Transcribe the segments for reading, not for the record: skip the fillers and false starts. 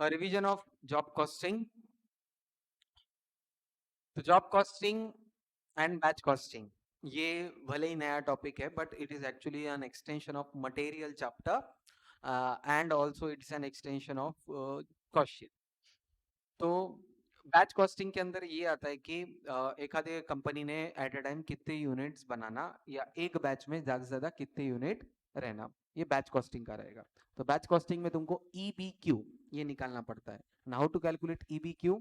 Revision of job costing. तो job costing and batch costing ये भले ही नया टॉपिक है, but it is actually an extension of material chapter and also it's an extension of cost sheet. तो batch costing के अंदर ये आता है कि एखादे कंपनी ने एट ए टाइम कितने यूनिट्स बनाना या एक बैच में ज्यादा से ज्यादा कितने यूनिट रहना, ये बैच कॉस्टिंग का रहेगा. तो बैच कॉस्टिंग में तुमको EBQ ये निकालना पड़ता है. How to calculate EBQ?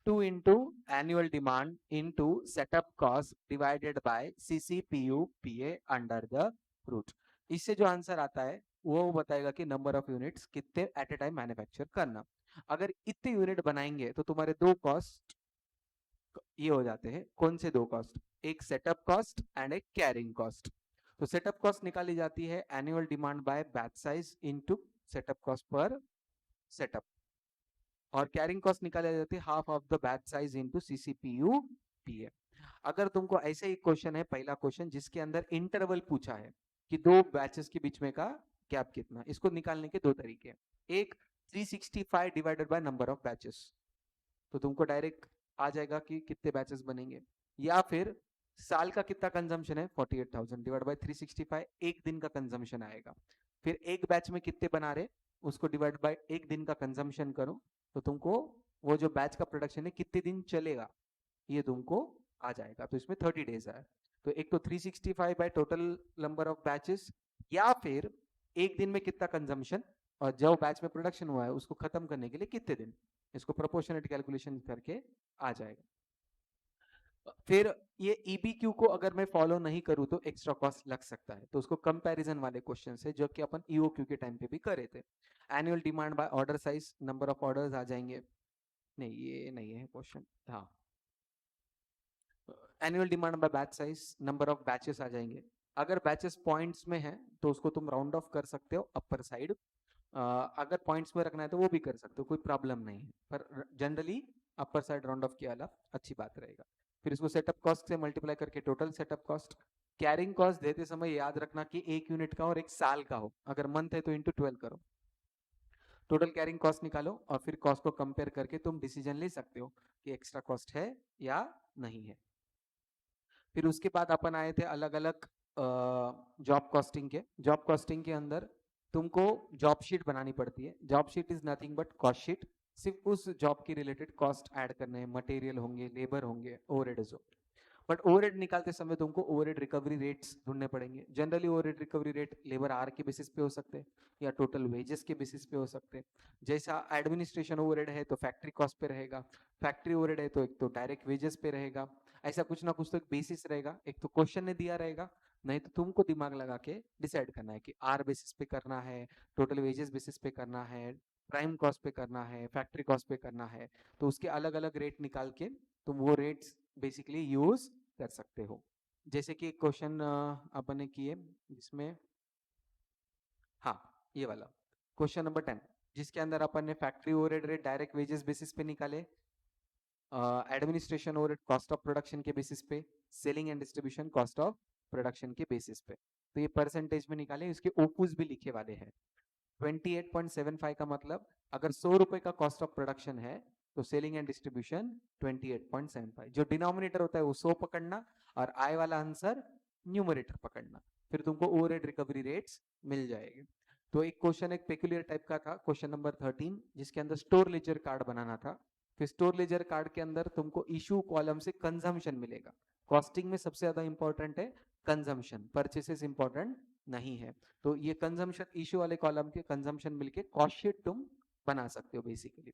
2 into annual demand into setup cost divided by CCPU PA under the root. इससे जो आंसर आता है वो बताएगा कि नंबर ऑफ यूनिट्स कितने एट ए टाइम मैन्युफैक्चर करना. अगर इतने यूनिट बनाएंगे तो तुम्हारे दो कॉस्ट ये हो जाते हैं. कौन से दो कॉस्ट? एक सेटअप कॉस्ट एंड एक कैरिंग कॉस्ट. तो सेटअप कॉस्ट निकाली जाती है annual demand by batch size into setup cost per setup, और कैरिंग कॉस्ट निकाली जाती है half of the batch size into CCPU PA. अगर तुमको ऐसे ही क्वेश्चन है, पहला क्वेश्चन जिसके अंदर इंटरवल पूछा है कि दो बैचेस के बीच में का गैप कितना, इसको निकालने के दो तरीके. एक 365 divided by number of batches, तो तुमको डायरेक्ट आ जाएगा कि कितने बैचेस बनेंगे. या फिर साल का कितना कंजम्पशन है 48,000 डिवाइड बाय 365, एक दिन का कंजम्पशन आएगा. फिर एक बैच में कितने बना रहे उसको डिवाइड बाय एक दिन का कंजम्पशन करो, तो तुमको वो जो बैच का प्रोडक्शन है कितने दिन चलेगा ये तुमको आ जाएगा. तो इसमें 30 डेज है. तो एक तो 365 by total number of batches, या फिर एक दिन में कितना कंजम्पशन और जो बैच में प्रोडक्शन हुआ है उसको खत्म करने के लिए कितने दिन, इसको प्रोपोर्शनेट कैलकुलेशन करके आ जाएगा. फिर ये EBQ को अगर मैं फॉलो नहीं करूं तो एक्स्ट्रा कॉस्ट लग सकता है, तो उसको कंपैरिजन वाले क्वेश्चन से जो कि अपन EOQ के टाइम पे भी कर रहे थे. Annual demand by order size, number of orders आ जाएंगे. नहीं ये नहीं है क्वेश्चन. हाँ, annual demand by batch size, number of batches आ जाएंगे. अगर बैचेस पॉइंट्स में है तो उसको तुम राउंड ऑफ कर सकते हो अपर साइड. अगर पॉइंट्स में रखना है तो वो भी कर सकते हो, कोई प्रॉब्लम नहीं है, पर generally upper side round of किया वाला अच्छी बात रहेगा. फिर इसको सेटअप कॉस्ट से मल्टीप्लाई करके total setup cost. Carrying cost देते समय याद रखना कि एक यूनिट का और एक साल का हो, अगर मंथ है तो इंटू 12 करो. टोटल कैरिंग कॉस्ट निकालो और फिर कॉस्ट को कंपेयर करके तुम डिसीजन ले सकते हो कि एक्स्ट्रा कॉस्ट है या नहीं है. फिर उसके बाद अपन आए थे अलग अलग जॉब कॉस्टिंग के. जॉब कॉस्टिंग के अंदर तुमको जॉब शीट बनानी पड़ती है. Job sheet is nothing but cost sheet. सिर्फ उस जॉब की रिलेटेड कॉस्ट ऐड करने हैं, मटेरियल होंगे, लेबर होंगे, ओवरहेड्स हो. बट ओवरहेड निकालते समय तुमको ओवरहेड रिकवरी रेट्स ढूंढने पड़ेंगे. Generally overhead recovery rate labour आर के बेसिस पे हो सकते हैं या टोटल वेजेस के बेसिस पे हो सकते हैं. जैसा एडमिनिस्ट्रेशन ओवरहेड है तो फैक्ट्री कॉस्ट पे रहेगा, फैक्ट्री ओवरहेड है तो एक तो डायरेक्ट वेजेस पे रहेगा. ऐसा कुछ ना कुछ तो एक बेसिस रहेगा, एक तो क्वेश्चन ने दिया रहेगा, नहीं तो तुमको दिमाग लगा के डिसाइड करना है कि आर बेसिस पे करना है, टोटल वेजेस बेसिस पे करना है, प्राइम कॉस्ट पे करना है, फैक्ट्री कॉस्ट पे करना है. तो उसके अलग अलग रेट निकाल के तुम वो रेट्स बेसिकली यूज कर सकते हो. जैसे कि क्वेश्चन अपन ने किए जिसमें, हाँ ये वाला क्वेश्चन नंबर 10, जिसके अंदर अपन ने factory overhead rate direct wages basis पे निकाले, administration overhead cost of production के बेसिस पे, selling and distribution cost of production के बेसिस पे. तो ये परसेंटेज में निकाले, इसके ओपूस भी लिखे वाले हैं. 28.75 का मतलब अगर 100 रुपए का कॉस्ट ऑफ प्रोडक्शन है तो सेलिंग एंड डिस्ट्रीब्यूशन 28.75. जो डिनोमिनेटर होता है वो 100 पकड़ना और आय वाला आंसर न्यूमरेटर पकड़ना, फिर तुमको ओवरहेड रिकवरी रेट्स मिल जाएंगे. तो एक क्वेश्चन एक पेक्युलियर टाइप का था, क्वेश्चन नंबर 13, जिसके अंदर स्टोर लेजर कार्ड बनाना था. फिर स्टोर लेजर कार्ड के अंदर तुमको इशू कॉलम से कंजम्पशन मिलेगा. कॉस्टिंग में सबसे ज्यादा इंपॉर्टेंट है कंजम्पशन, परचेसेस इंपॉर्टेंट नहीं है. तो ये कंजम्पशन इशू वाले कॉलम के कंजम्पशन मिलके कॉस्ट शीट तुम बना सकते हो बेसिकली.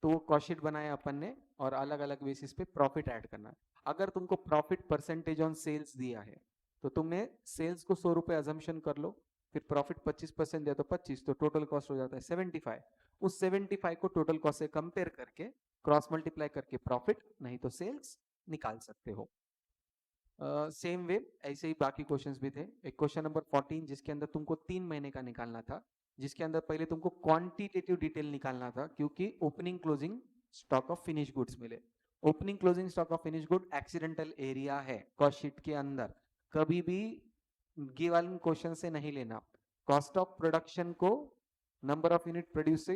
तो वो कॉस्ट शीट बनाया अपन ने और अलग अलग बेसिस पे प्रॉफिट ऐड करना है. अगर तुमको प्रॉफिट परसेंटेज ऑन सेल्स दिया है तो तुमने सेल्स को 100 रुपए अजम्पशन कर लो, फिर प्रॉफिट 25% दिया तो 25, तो टोटल कॉस्ट हो जाता है 75. उस 75 को टोटल कॉस्ट से कंपेयर करके क्रॉस मल्टीप्लाई करके प्रॉफिट नहीं तो सेल्स निकाल सकते हो. सेम वे ऐसे ही बाकी क्वेश्चंस भी थे. एक क्वेश्चन नंबर 14 जिसके अंदर तुमको 3 महीने का निकालना था, जिसके अंदर पहले तुमको क्वांटिटेटिव डिटेल निकालना था क्योंकि opening closing stock of finish goods मिले. Opening closing stock of finish good accidental area है कॉस्ट शीट के अंदर, कभी भी गिवन क्वेश्चन से नहीं लेना. कॉस्ट ऑफ प्रोडक्शन को नंबर ऑफ यूनिट प्रोड्यूस से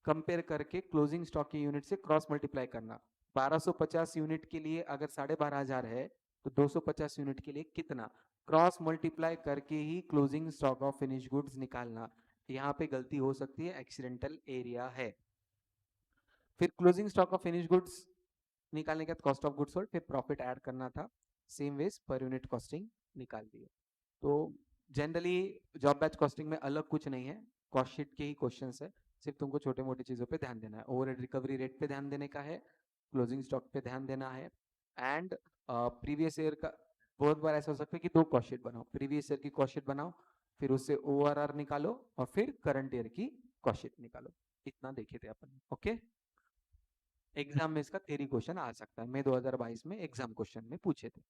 कंपेयर करके क्लोजिंग स्टॉक के यूनिट से क्रॉस मल्टीप्लाई करना। 1250 यूनिट के लिए अगर 12,500 है तो 250 यूनिट के लिए कितना, क्रॉस मल्टीप्लाई करके ही closing stock of finish goods निकालना। यहाँ पे गलती हो सकती है, एक्सीडेंटल एरिया है। फिर closing stock of finish goods निकालने के बाद कॉस्ट ऑफ गुड्स सोल्ड, फिर प्रॉफिट ऐड करना था, सेम वेज पर यूनिट कॉस्टिंग निकाल दिए। तो जनरली जॉब बैच कॉस्टिंग में अलग कुछ नहीं है, कॉस्ट शीट के ही क्वेश्चंस है, सिर्फ तुमको छोटे मोटे चीजों पे ध्यान देना है। ओवरहेड रिकवरी रेट पे ध्यान देने का है, क्लोजिंग स्टॉक पे ध्यान देना है, एंड प्रीवियस ईयर का बहुत बार ऐसा हो सकता है कि दो कॉस्ट शीट बनाओ, प्रीवियस ईयर की कॉस्ट शीट बनाओ, फिर उससे ओआरआर निकालो और फिर करंट ईयर की कॉस्ट शीट निकालो। इतना देखे थे अपन। ओके, एग्जाम में इसका थ्योरी क्वेश्चन आ सकता है, मैं 2022 में एग्जाम क्वेश्चन में पूछे थे।